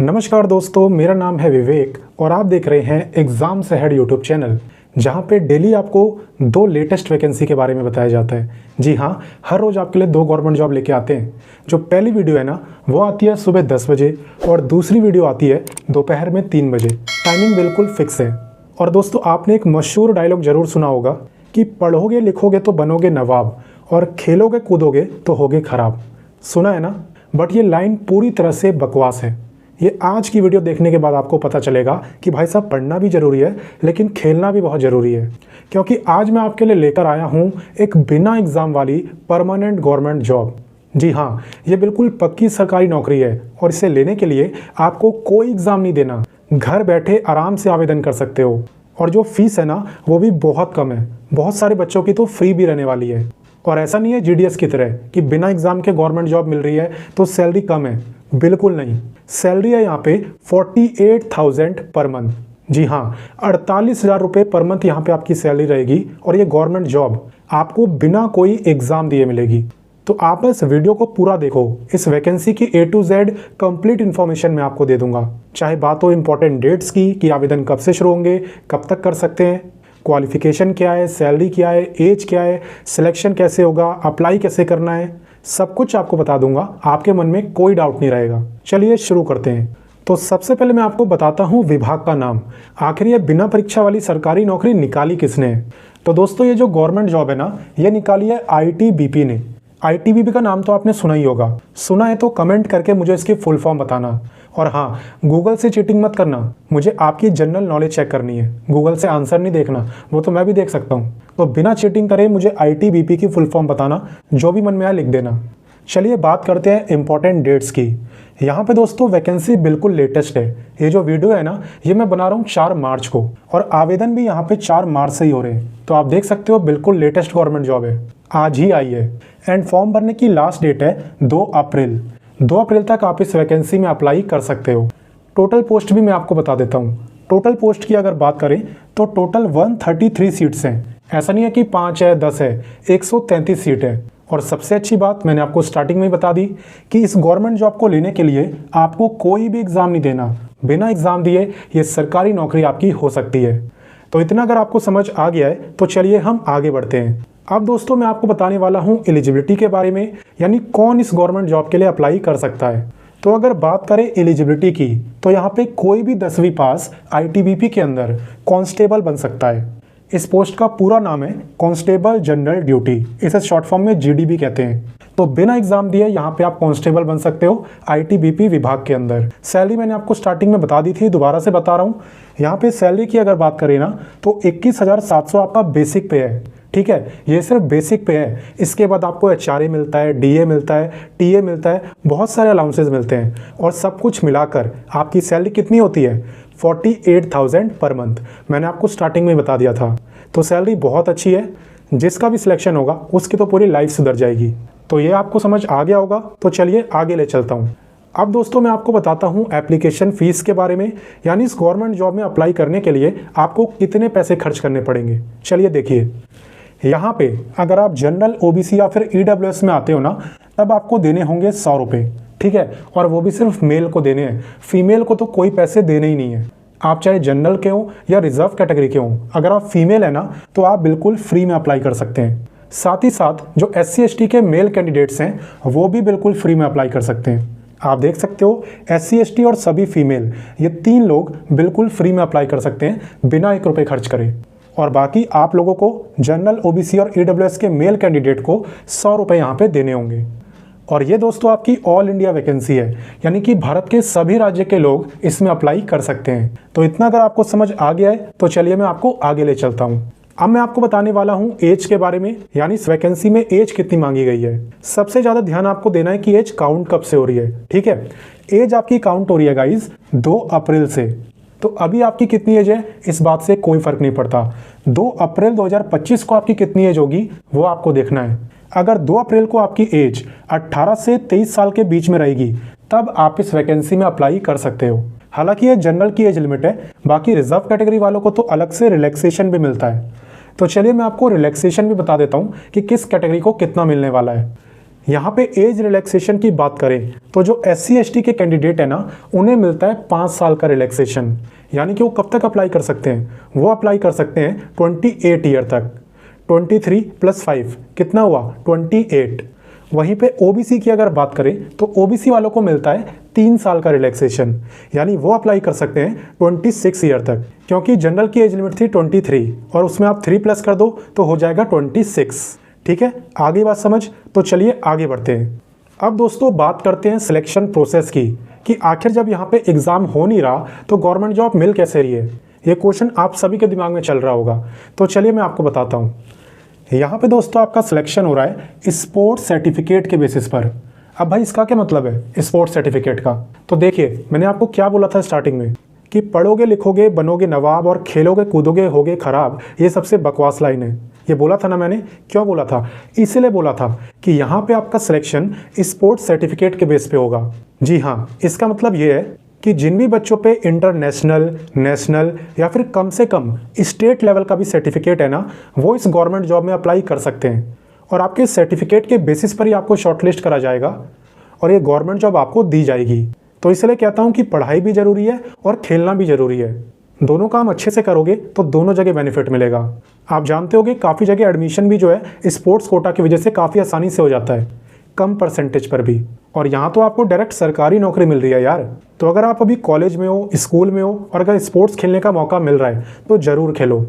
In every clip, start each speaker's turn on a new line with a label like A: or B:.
A: नमस्कार दोस्तों, मेरा नाम है विवेक और आप देख रहे हैं एग्ज़ाम से हेड यूट्यूब चैनल, जहां पे डेली आपको 2 लेटेस्ट वैकेंसी के बारे में बताया जाता है। जी हाँ, हर रोज़ आपके लिए 2 गवर्नमेंट जॉब लेके आते हैं। जो पहली वीडियो है ना, वो आती है सुबह 10 बजे और दूसरी वीडियो आती है दोपहर में 3 बजे। टाइमिंग बिल्कुल फिक्स है। और दोस्तों, आपने एक मशहूर डायलॉग ज़रूर सुना होगा कि पढ़ोगे लिखोगे तो बनोगे नवाब और खेलोगे कूदोगे तो होगे खराब। सुना है ना? बट ये लाइन पूरी तरह से बकवास है। ये आज की वीडियो देखने के बाद आपको पता चलेगा कि भाई साहब, पढ़ना भी ज़रूरी है लेकिन खेलना भी बहुत ज़रूरी है। क्योंकि आज मैं आपके लिए लेकर आया हूँ एक बिना एग्ज़ाम वाली परमानेंट गवर्नमेंट जॉब। जी हाँ, ये बिल्कुल पक्की सरकारी नौकरी है और इसे लेने के लिए आपको कोई एग्ज़ाम नहीं देना। घर बैठे आराम से आवेदन कर सकते हो और जो फीस है ना, वो भी बहुत कम है। बहुत सारे बच्चों की तो फ्री भी रहने वाली है। और ऐसा नहीं है जीडीएस की तरह कि बिना एग्ज़ाम के गवर्नमेंट जॉब मिल रही है तो सैलरी कम है। बिल्कुल नहीं, सैलरी है यहाँ पे 48,000 पर मंथ। जी हाँ, 48,000 रुपये पर मंथ यहाँ पे आपकी सैलरी रहेगी और ये गवर्नमेंट जॉब आपको बिना कोई एग्ज़ाम दिए मिलेगी। तो आप बस वीडियो को पूरा देखो। इस वैकेंसी की A to Z complete information मैं आपको दे दूंगा। चाहे बात हो इंपॉर्टेंट डेट्स की कि आवेदन कब से शुरू होंगे, कब तक कर सकते हैं, क्वालिफिकेशन क्या है, सैलरी क्या है, एज क्या है, सिलेक्शन कैसे होगा, अप्लाई कैसे करना है, सब कुछ आपको बता दूंगा। आपके मन में कोई डाउट नहीं रहेगा। चलिए शुरू करते हैं। तो सबसे पहले मैं आपको बताता हूँ विभाग का नाम। आखिर ये बिना परीक्षा वाली सरकारी नौकरी निकाली किसने है? तो दोस्तों, ये जो गवर्नमेंट जॉब है ना, ये निकाली है आईटीबीपी ने। आईटीबीपी का नाम तो आपने सुना ही होगा। सुना है तो कमेंट करके मुझे इसकी फुल फॉर्म बताना। और हाँ, गूगल से चीटिंग मत करना। मुझे आपकी जनरल नॉलेज चेक करनी है, गूगल से आंसर नहीं देखना, वो तो मैं भी देख सकता हूँ। तो बिना चीटिंग करे मुझे आईटीबीपी की फुल फॉर्म बताना, जो भी मन में आए लिख देना। चलिए बात करते हैं इंपॉर्टेंट डेट्स की। यहाँ पे दोस्तों वैकेंसी बिल्कुल लेटेस्ट है। ये जो वीडियो है ना, ये मैं बना रहा हूँ 4 मार्च को और आवेदन भी यहाँ पे 4 मार्च से ही हो रहे हैं। तो आप देख सकते हो बिल्कुल लेटेस्ट गवर्नमेंट जॉब है, आज ही आई है। एंड फॉर्म भरने की लास्ट डेट है 2 अप्रैल। 2 अप्रैल तक आप इस वैकेंसी में अप्लाई कर सकते हो। टोटल पोस्ट भी मैं आपको बता देता हूँ। टोटल पोस्ट की अगर बात करें तो टोटल 133 सीट्स हैं। ऐसा नहीं है कि 5 है 10 है, 133 सीट है। और सबसे अच्छी बात मैंने आपको स्टार्टिंग में ही बता दी कि इस गवर्नमेंट जॉब को लेने के लिए आपको कोई भी एग्ज़ाम नहीं देना। बिना एग्ज़ाम दिए ये सरकारी नौकरी आपकी हो सकती है। तो इतना अगर आपको समझ आ गया है तो चलिए हम आगे बढ़ते हैं। अब दोस्तों, मैं आपको बताने वाला हूँ एलिजिबिलिटी के बारे में, यानी कौन इस गवर्नमेंट जॉब के लिए अप्लाई कर सकता है। तो अगर बात करें एलिजिबिलिटी की, तो यहाँ पे कोई भी 10वीं पास आईटीबीपी के अंदर कांस्टेबल बन सकता है। इस पोस्ट का पूरा नाम है कांस्टेबल जनरल ड्यूटी, इसे शॉर्ट फॉर्म में जीडीबी कहते हैं। तो बिना एग्जाम दिए यहाँ पे आप कांस्टेबल बन सकते हो आईटीबीपी विभाग के अंदर। सैलरी मैंने आपको स्टार्टिंग में बता दी थी, दोबारा से बता रहा हूँ। यहाँ पे सैलरी की अगर बात करें ना, तो 21,700 आपका बेसिक पे है। ठीक है, ये सिर्फ बेसिक पे है। इसके बाद आपको एचआरए मिलता है, डीए मिलता है, टीए मिलता है, बहुत सारे अलाउंसेस मिलते हैं। और सब कुछ मिलाकर आपकी सैलरी कितनी होती है? 48,000 पर मंथ। मैंने आपको स्टार्टिंग में बता दिया था। तो सैलरी बहुत अच्छी है। जिसका भी सिलेक्शन होगा उसकी तो पूरी लाइफ सुधर जाएगी। तो ये आपको समझ आ गया होगा। तो चलिए आगे ले चलता हूँ। अब दोस्तों, मैं आपको बताता हूँ एप्लीकेशन फ़ीस के बारे में, यानी इस गवर्नमेंट जॉब में अप्लाई करने के लिए आपको कितने पैसे खर्च करने पड़ेंगे। चलिए देखिए, यहाँ पे अगर आप जनरल, ओबीसी या फिर ईडब्ल्यूएस में आते हो ना, तब आपको देने होंगे 100 रुपये। ठीक है, और वो भी सिर्फ मेल को देने हैं। फीमेल को तो कोई पैसे देने ही नहीं है। आप चाहे जनरल के हो या रिजर्व कैटेगरी के हो, अगर आप फीमेल है ना, तो आप बिल्कुल फ्री में अप्लाई कर सकते हैं। साथ ही साथ जो SC/ST के मेल कैंडिडेट्स हैं, वो भी बिल्कुल फ्री में अप्लाई कर सकते हैं। आप देख सकते हो SC/ST और सभी फीमेल, ये 3 लोग बिल्कुल फ्री में अप्लाई कर सकते हैं बिना 1 रुपये खर्च करे। और बाकी आप लोगों को जनरल, ओबीसी और ईडब्ल्यूएस के मेल कैंडिडेट को 100 रुपये यहाँ पे देने होंगे। और ये दोस्तों आपकी ऑल इंडिया वैकेंसी है, यानी कि भारत के सभी राज्य के लोग इसमें अप्लाई कर सकते हैं। तो इतना अगर आपको समझ आ गया है तो चलिए मैं आपको आगे ले चलता हूँ। अब मैं आपको बताने वाला हूँ एज के बारे में, यानी इस वैकेंसी में एज कितनी मांगी गई है। सबसे ज़्यादा ध्यान आपको देना है कि एज काउंट कब से हो रही है। ठीक है, एज आपकी काउंट हो रही है गाइज 2 अप्रैल से। तो अभी आपकी कितनी एज है इस बात से कोई फर्क नहीं पड़ता। 2 अप्रैल 2025 को आपकी कितनी एज होगी वो आपको देखना है। अगर 2 अप्रैल को आपकी एज 18 से 23 साल के बीच में रहेगी, तब आप इस वैकेंसी में अप्लाई कर सकते हो। हालांकि ये जनरल की एज लिमिट है, बाकी रिजर्व कैटेगरी वालों को तो अलग से रिलैक्सेशन भी मिलता है। तो चलिए मैं आपको रिलैक्सेशन भी बता देता हूँ कि किस कैटेगरी को कितना मिलने वाला है। यहाँ पे एज रिलैक्सेशन की बात करें तो जो SC/ST के कैंडिडेट है ना, उन्हें मिलता है 5 साल का रिलैक्सेशन। यानी कि वो कब तक अप्लाई कर सकते हैं? वो अप्लाई कर सकते हैं 28 ईयर तक। 23 + 5 कितना हुआ? 28। वहीं पे OBC की अगर बात करें तो OBC वालों को मिलता है 3 साल का रिलैक्सेशन। यानी वो अप्लाई कर सकते हैं 26 ईयर तक, क्योंकि जनरल की एज लिमिट थी 23 और उसमें आप 3+ कर दो तो हो जाएगा 26। ठीक है, आगे बात समझ? तो चलिए आगे बढ़ते हैं। अब दोस्तों बात करते हैं सिलेक्शन प्रोसेस की, कि आखिर जब यहाँ पे एग्ज़ाम हो नहीं रहा तो गवर्नमेंट जॉब मिल कैसे रही है। ये क्वेश्चन आप सभी के दिमाग में चल रहा होगा, तो चलिए मैं आपको बताता हूँ। यहाँ पे दोस्तों आपका सिलेक्शन हो रहा है स्पोर्ट्स सर्टिफिकेट के बेसिस पर। अब भाई इसका क्या मतलब है स्पोर्ट्स सर्टिफिकेट का? तो देखिए, मैंने आपको क्या बोला था स्टार्टिंग में कि पढ़ोगे लिखोगे बनोगे नवाब और खेलोगे कूदोगे होगे खराब। ये सबसे बकवास लाइन है। ये बोला था ना मैंने। क्यों बोला था? इसीलिए बोला था कि यहाँ पे आपका सिलेक्शन स्पोर्ट्स सर्टिफिकेट के बेस पे होगा। जी हाँ, इसका मतलब ये है कि जिन भी बच्चों पे इंटरनेशनल, नेशनल या फिर कम से कम स्टेट लेवल का भी सर्टिफिकेट है ना, वो इस गवर्नमेंट जॉब में अप्लाई कर सकते हैं। और आपके सर्टिफिकेट के बेसिस पर ही आपको शॉर्टलिस्ट करा जाएगा और ये गवर्नमेंट जॉब आपको दी जाएगी। तो इसलिए कहता हूँ कि पढ़ाई भी ज़रूरी है और खेलना भी ज़रूरी है। दोनों काम अच्छे से करोगे तो दोनों जगह बेनिफिट मिलेगा। आप जानते होगे काफ़ी जगह एडमिशन भी जो है स्पोर्ट्स कोटा की वजह से काफ़ी आसानी से हो जाता है, कम परसेंटेज पर भी। और यहाँ तो आपको डायरेक्ट सरकारी नौकरी मिल रही है यार। तो अगर आप अभी कॉलेज में हो, स्कूल में हो और अगर स्पोर्ट्स खेलने का मौका मिल रहा है तो ज़रूर खेलो,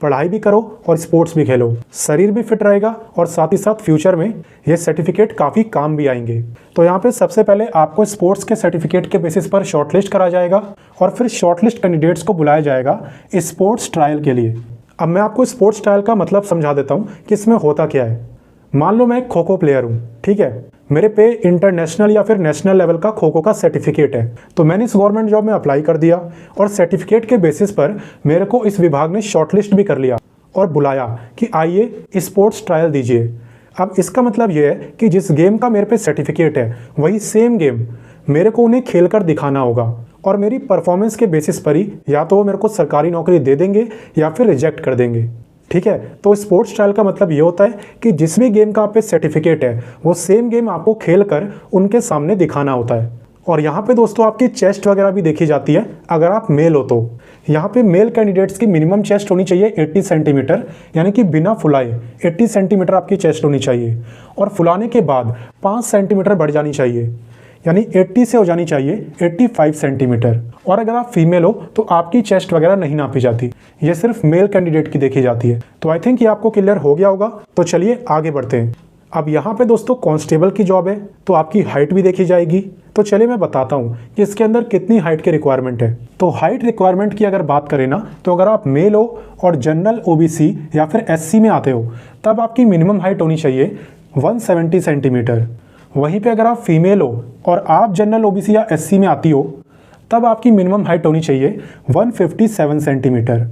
A: पढ़ाई भी करो और स्पोर्ट्स भी खेलो। शरीर भी फिट रहेगा और साथ ही साथ फ्यूचर में ये सर्टिफिकेट काफ़ी काम भी आएंगे। तो यहाँ पे सबसे पहले आपको स्पोर्ट्स के सर्टिफिकेट के बेसिस पर शॉर्टलिस्ट करा जाएगा और फिर शॉर्टलिस्ट कैंडिडेट्स को बुलाया जाएगा स्पोर्ट्स ट्रायल के लिए। अब मैं आपको स्पोर्ट्स ट्रायल का मतलब समझा देता हूँ कि इसमें होता क्या है। मान लो मैं एक खो-खो प्लेयर हूँ, ठीक है, मेरे पे इंटरनेशनल या फिर नेशनल लेवल का खो-खो का सर्टिफिकेट है। तो मैंने इस गवर्नमेंट जॉब में अप्लाई कर दिया और सर्टिफिकेट के बेसिस पर मेरे को इस विभाग ने शॉर्टलिस्ट भी कर लिया और बुलाया कि आइए स्पोर्ट्स ट्रायल दीजिए। अब इसका मतलब ये है कि जिस गेम का मेरे पे सर्टिफिकेट है वही सेम गेम मेरे को उन्हें खेल कर दिखाना होगा और मेरी परफॉर्मेंस के बेसिस पर ही या तो वो मेरे को सरकारी नौकरी दे देंगे या फिर रिजेक्ट कर देंगे। ठीक है, तो स्पोर्ट्स ट्रायल का मतलब ये होता है कि जिस भी गेम का आप पे सर्टिफिकेट है वो सेम गेम आपको खेल कर उनके सामने दिखाना होता है। और यहाँ पे दोस्तों आपकी चेस्ट वगैरह भी देखी जाती है अगर आप मेल हो तो। यहाँ पे मेल कैंडिडेट्स की मिनिमम चेस्ट होनी चाहिए 80 सेंटीमीटर, यानी कि बिना फुलाए 80 सेंटीमीटर आपकी चेस्ट होनी चाहिए और फुलाने के बाद 5 सेंटीमीटर बढ़ जानी चाहिए, यानी 80 से हो जानी चाहिए 85 सेंटीमीटर। और अगर आप फीमेल हो तो आपकी चेस्ट वगैरह नहीं नापी जाती, ये सिर्फ मेल कैंडिडेट की देखी जाती है। तो आई थिंक ये आपको क्लियर हो गया होगा। तो चलिए आगे बढ़ते हैं। अब यहाँ पे दोस्तों कांस्टेबल की जॉब है तो आपकी हाइट भी देखी जाएगी। तो चलिए मैं बताता हूँ कि इसके अंदर कितनी हाइट की रिक्वायरमेंट है। तो हाइट रिक्वायरमेंट की अगर बात करें ना, तो अगर आप मेल हो और जनरल OBC या फिर SC में आते हो तब आपकी मिनिमम हाइट होनी चाहिए 170 सेंटीमीटर। वहीं पे अगर आप फीमेल हो और आप जनरल OBC या SC में आती हो तब आपकी मिनिमम हाइट होनी चाहिए 157 सेंटीमीटर।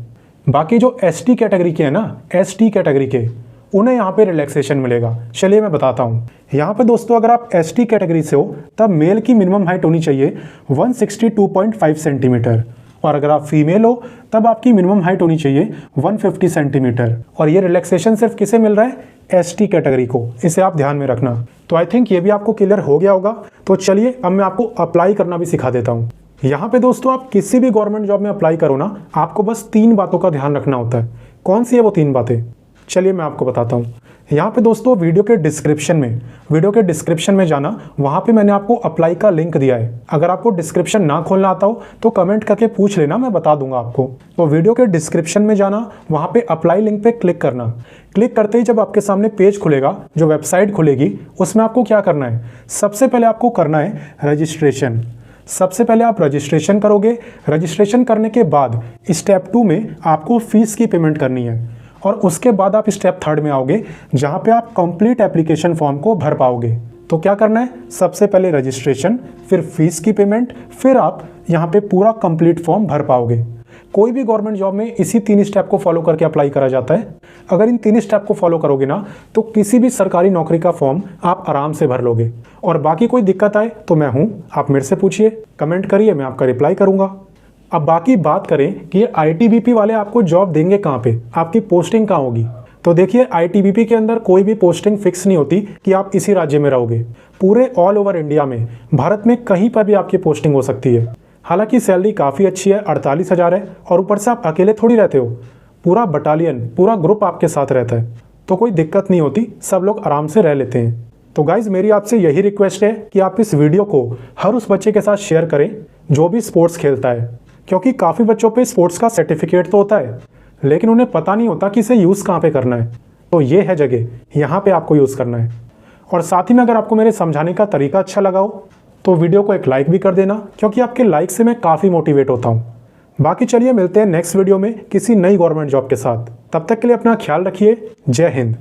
A: बाकी जो ST कैटेगरी के हैं ना, ST कैटेगरी के, उन्हें यहाँ पे रिलैक्सेशन मिलेगा। चलिए मैं बताता हूँ। यहाँ पे दोस्तों अगर आप ST कैटेगरी से हो तब मेल की मिनिमम हाइट होनी चाहिए 162.5 सेंटीमीटर और अगर आप फीमेल हो तब आपकी मिनिमम हाइट होनी चाहिए 150 सेंटीमीटर। और ये रिलैक्सेशन सिर्फ किसे मिल रहा है? ST कैटेगरी को। इसे आप ध्यान में रखना। तो आई थिंक ये भी आपको क्लियर हो गया होगा। तो चलिए अब मैं आपको अप्लाई करना भी सिखा देता हूँ। यहाँ पे दोस्तों आप किसी भी गवर्नमेंट जॉब में अप्लाई करो ना, आपको बस 3 बातों का ध्यान रखना होता है। कौन सी है वो 3 बातें? चलिए मैं आपको बताता हूँ। यहाँ पे दोस्तों वीडियो के डिस्क्रिप्शन में जाना, वहाँ पे मैंने आपको अप्लाई का लिंक दिया है। अगर आपको डिस्क्रिप्शन ना खोलना आता हो तो कमेंट करके पूछ लेना, मैं बता दूंगा आपको। तो वीडियो के डिस्क्रिप्शन में जाना, वहाँ पे अप्लाई लिंक पे क्लिक करना। क्लिक करते ही जब आपके सामने पेज खुलेगा, जो वेबसाइट खुलेगी, उसमें आपको क्या करना है? सबसे पहले आपको करना है रजिस्ट्रेशन। सबसे पहले आप रजिस्ट्रेशन करोगे। रजिस्ट्रेशन करने के बाद स्टेप 2 में आपको फीस की पेमेंट करनी है और उसके बाद आप स्टेप 3 में आओगे जहां पे आप कंप्लीट एप्लीकेशन फॉर्म को भर पाओगे। तो क्या करना है? सबसे पहले रजिस्ट्रेशन, फिर फीस की पेमेंट, फिर आप यहां पे पूरा कंप्लीट फॉर्म भर पाओगे। कोई भी गवर्नमेंट जॉब में इसी 3 स्टेप को फॉलो करके अप्लाई करा जाता है। अगर इन 3 स्टेप को फॉलो करोगे ना तो किसी भी सरकारी नौकरी का फॉर्म आप आराम से भर लोगे। और बाकी कोई दिक्कत आए तो मैं हूँ, आप मेरे से पूछिए, कमेंट करिए, मैं आपका रिप्लाई करूँगा। अब बाकी बात करें कि ये ITBP वाले आपको जॉब देंगे कहाँ पे, आपकी पोस्टिंग कहाँ होगी। तो देखिए, आईटीबीपी के अंदर कोई भी पोस्टिंग फिक्स नहीं होती कि आप इसी राज्य में रहोगे। पूरे ऑल ओवर इंडिया में, भारत में कहीं पर भी आपकी पोस्टिंग हो सकती है। हालांकि सैलरी काफ़ी अच्छी है, 48,000 है, और ऊपर से आप अकेले थोड़ी रहते हो, पूरा बटालियन, पूरा ग्रुप आपके साथ रहता है, तो कोई दिक्कत नहीं होती, सब लोग आराम से रह लेते हैं। तो गाइज़, मेरी आपसे यही रिक्वेस्ट है कि आप इस वीडियो को हर उस बच्चे के साथ शेयर करें जो भी स्पोर्ट्स खेलता है, क्योंकि काफ़ी बच्चों पे स्पोर्ट्स का सर्टिफिकेट तो होता है, लेकिन उन्हें पता नहीं होता कि इसे यूज़ कहाँ पे करना है। तो ये है जगह, यहाँ पे आपको यूज़ करना है। और साथ ही में अगर आपको मेरे समझाने का तरीका अच्छा लगा हो तो वीडियो को एक लाइक भी कर देना, क्योंकि आपके लाइक से मैं काफ़ी मोटिवेट होता हूँ। बाकी चलिए मिलते हैं नेक्स्ट वीडियो में किसी नई गवर्नमेंट जॉब के साथ। तब तक के लिए अपना ख्याल रखिए। जय हिंद।